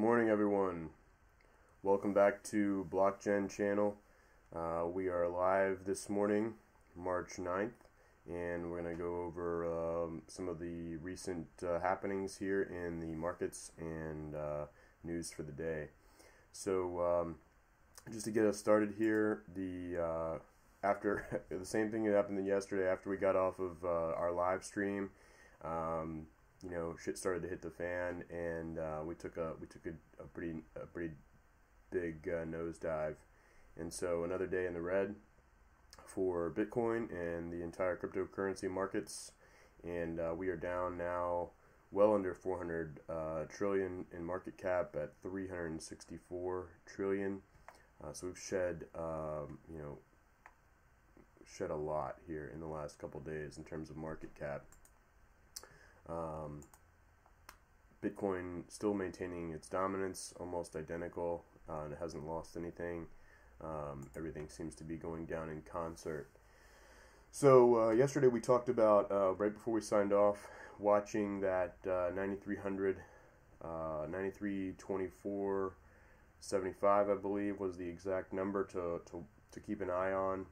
morning, everyone. Welcome back to Blok channel. We are live this morning, March 9th, and we're going to go over some of the recent happenings here in the markets and news for the day. So, just to get us started here, after the same thing that happened yesterday after we got off of our live stream. Shit started to hit the fan, and we took a pretty big nosedive, and so another day in the red for Bitcoin and the entire cryptocurrency markets, and we are down now well under 400 trillion in market cap at 364 trillion. So we've shed shed a lot here in the last couple days in terms of market cap. Bitcoin still maintaining its dominance, almost identical, and it hasn't lost anything. Everything seems to be going down in concert. So yesterday we talked about, right before we signed off, watching that 9300, 9324.75, I believe, was the exact number to keep an eye on.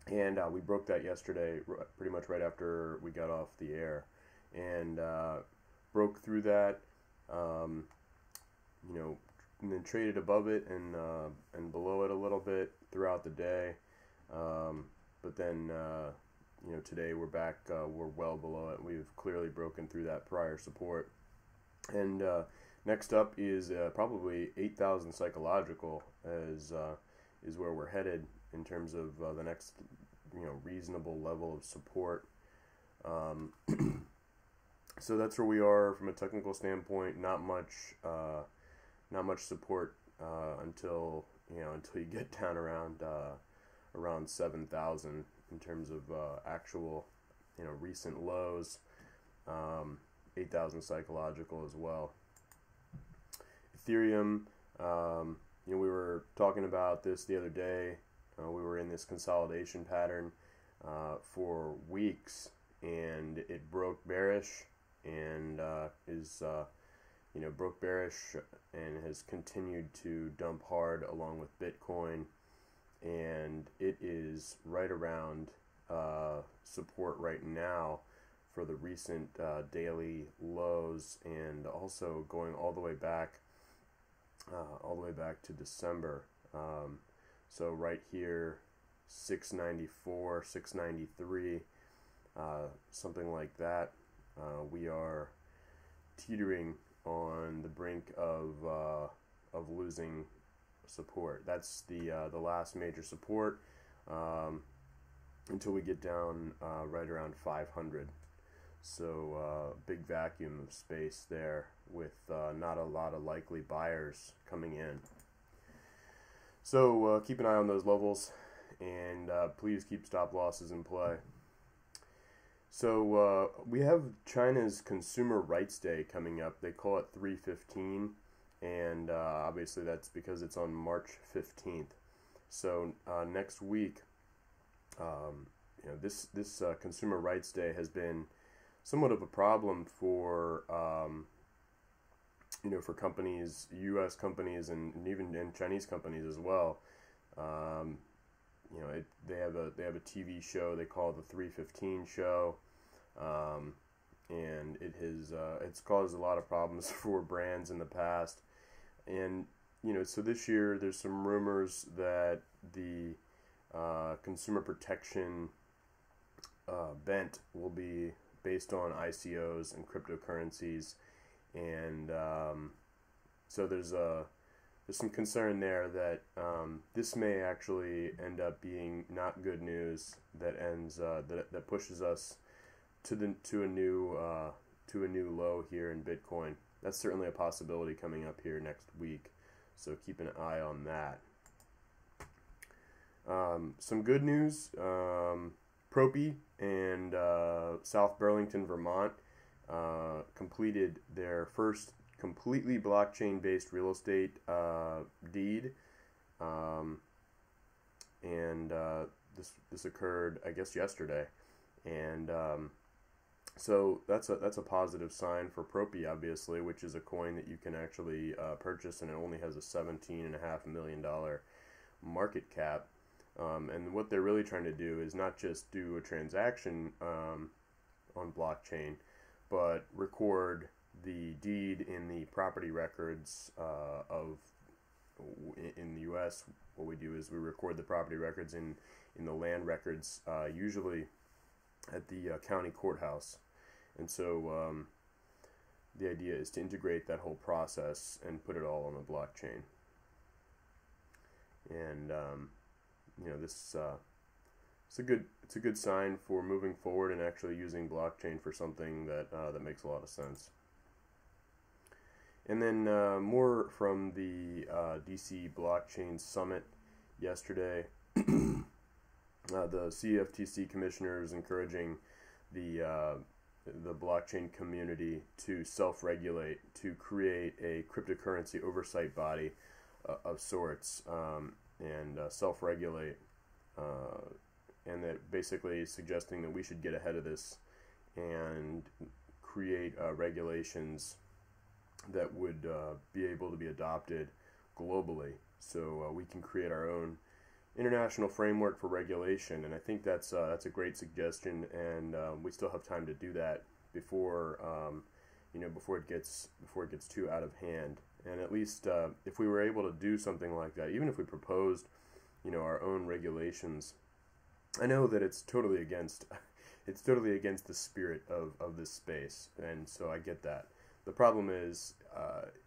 And we broke that yesterday, pretty much right after we got off the air. And broke through that, and then traded above it and below it a little bit throughout the day. But then, today we're back, we're well below it. We've clearly broken through that prior support. And next up is probably 8,000 psychological is where we're headed in terms of the next, reasonable level of support. So that's where we are from a technical standpoint. Not much support until you get down around 7,000 in terms of actual recent lows. 8,000 psychological as well. Ethereum, we were talking about this the other day. We were in this consolidation pattern for weeks, and it broke bearish. And broke bearish and has continued to dump hard along with Bitcoin, and it is right around support right now for the recent daily lows, and also going all the way back to December. So right here, 694, 693, something like that. We are teetering on the brink of losing support. That's the last major support until we get down right around 500. So big vacuum of space there with not a lot of likely buyers coming in. So keep an eye on those levels, and please keep stop losses in play. So we have China's Consumer Rights Day coming up. They call it 3/15, and obviously that's because it's on March 15th. So next week, this Consumer Rights Day has been somewhat of a problem for for companies, U.S. companies, and even Chinese companies as well. They have a TV show they call the 3/15 show, and it's caused a lot of problems for brands in the past. And so this year there's some rumors that the consumer protection bent will be based on ICOs and cryptocurrencies, and so there's some concern there that this may actually end up being not good news that ends that pushes us to a new low here in Bitcoin. That's certainly a possibility coming up here next week, so keep an eye on that. Some good news: Propy and South Burlington, Vermont, completed their first completely blockchain-based real estate deed, and this occurred, I guess, yesterday, and So that's a positive sign for Propi, obviously, which is a coin that you can actually purchase, and it only has a $17.5 million market cap. And what they're really trying to do is not just do a transaction on blockchain, but record the deed in the property records of in the U.S. What we do is we record the property records in the land records, usually at the county courthouse. And so the idea is to integrate that whole process and put it all on the blockchain. And this it's a good sign for moving forward and actually using blockchain for something that makes a lot of sense. And then more from the DC Blockchain Summit yesterday. The CFTC commissioners encouraging the blockchain community to self-regulate, to create a cryptocurrency oversight body of sorts, and self-regulate, and that basically suggesting that we should get ahead of this and create regulations that would be able to be adopted globally, so we can create our own international framework for regulation. And I think that's a great suggestion, and we still have time to do that before before it gets too out of hand. And at least if we were able to do something like that, even if we proposed our own regulations, I know that it's totally against the spirit of this space, and so I get that. The problem is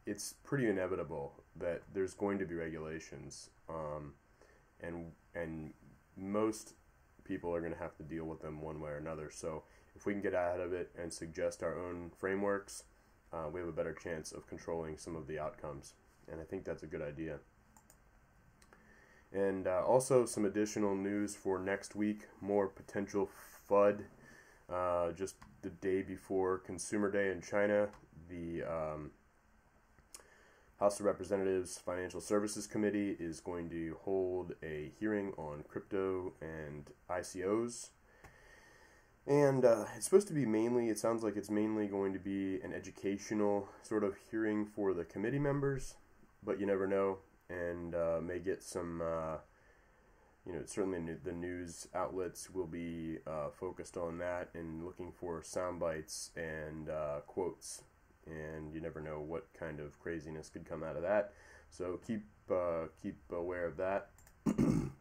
it's pretty inevitable that there's going to be regulations, and most people are going to have to deal with them one way or another. So if we can get out of it and suggest our own frameworks, we have a better chance of controlling some of the outcomes. And I think that's a good idea. And also some additional news for next week, more potential FUD. Just the day before Consumer Day in China, the House of Representatives Financial Services Committee is going to hold a hearing on crypto and ICOs. And it's supposed to be it sounds like it's mainly going to be an educational sort of hearing for the committee members, but you never know, and may get some, certainly the news outlets will be focused on that and looking for sound bites and quotes, and you never know what kind of craziness could come out of that. So keep aware of that. And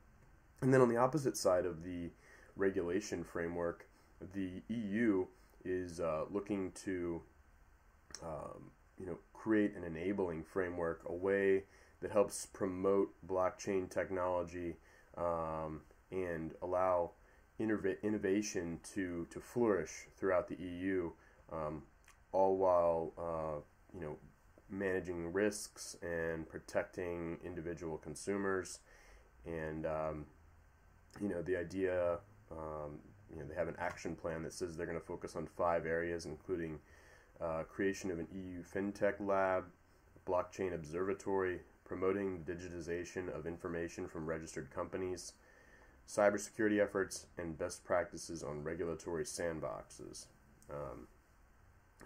then on the opposite side of the regulation framework, the EU is looking to create an enabling framework, a way that helps promote blockchain technology and allow innovation to flourish throughout the EU, all while managing risks and protecting individual consumers. And the idea, they have an action plan that says they're going to focus on 5 areas, including creation of an EU fintech lab, blockchain observatory, promoting the digitization of information from registered companies, cybersecurity efforts, and best practices on regulatory sandboxes.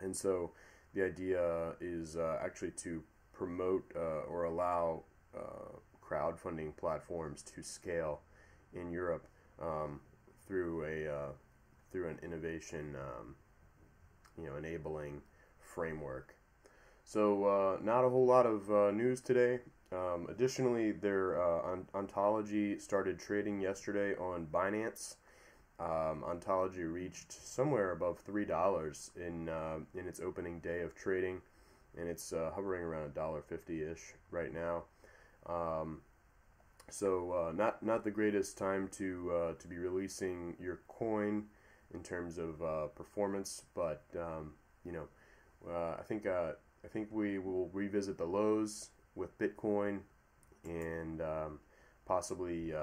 And so the idea is actually to promote or allow crowdfunding platforms to scale in Europe through an innovation enabling framework. So not a whole lot of news today. Additionally, their Ontology started trading yesterday on Binance. Ontology reached somewhere above $3 in its opening day of trading, and it's hovering around $1.50-ish right now. So not the greatest time to be releasing your coin in terms of performance, but I think we will revisit the lows with Bitcoin and possibly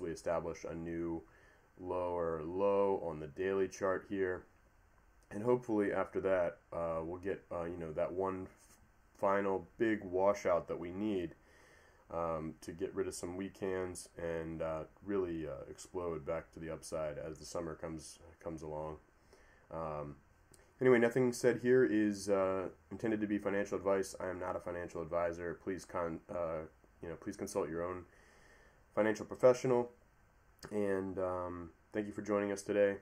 establish a new lower low on the daily chart here, and hopefully after that we'll get that one final big washout that we need to get rid of some weak hands and really explode back to the upside as the summer comes along. Anyway, nothing said here is intended to be financial advice. I am not a financial advisor. Please please consult your own financial professional. And thank you for joining us today.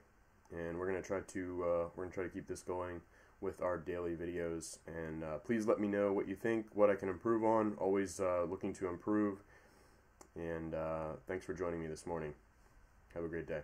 And we're gonna try to keep this going with our daily videos. And please let me know what you think, what I can improve on. Always looking to improve. And thanks for joining me this morning. Have a great day.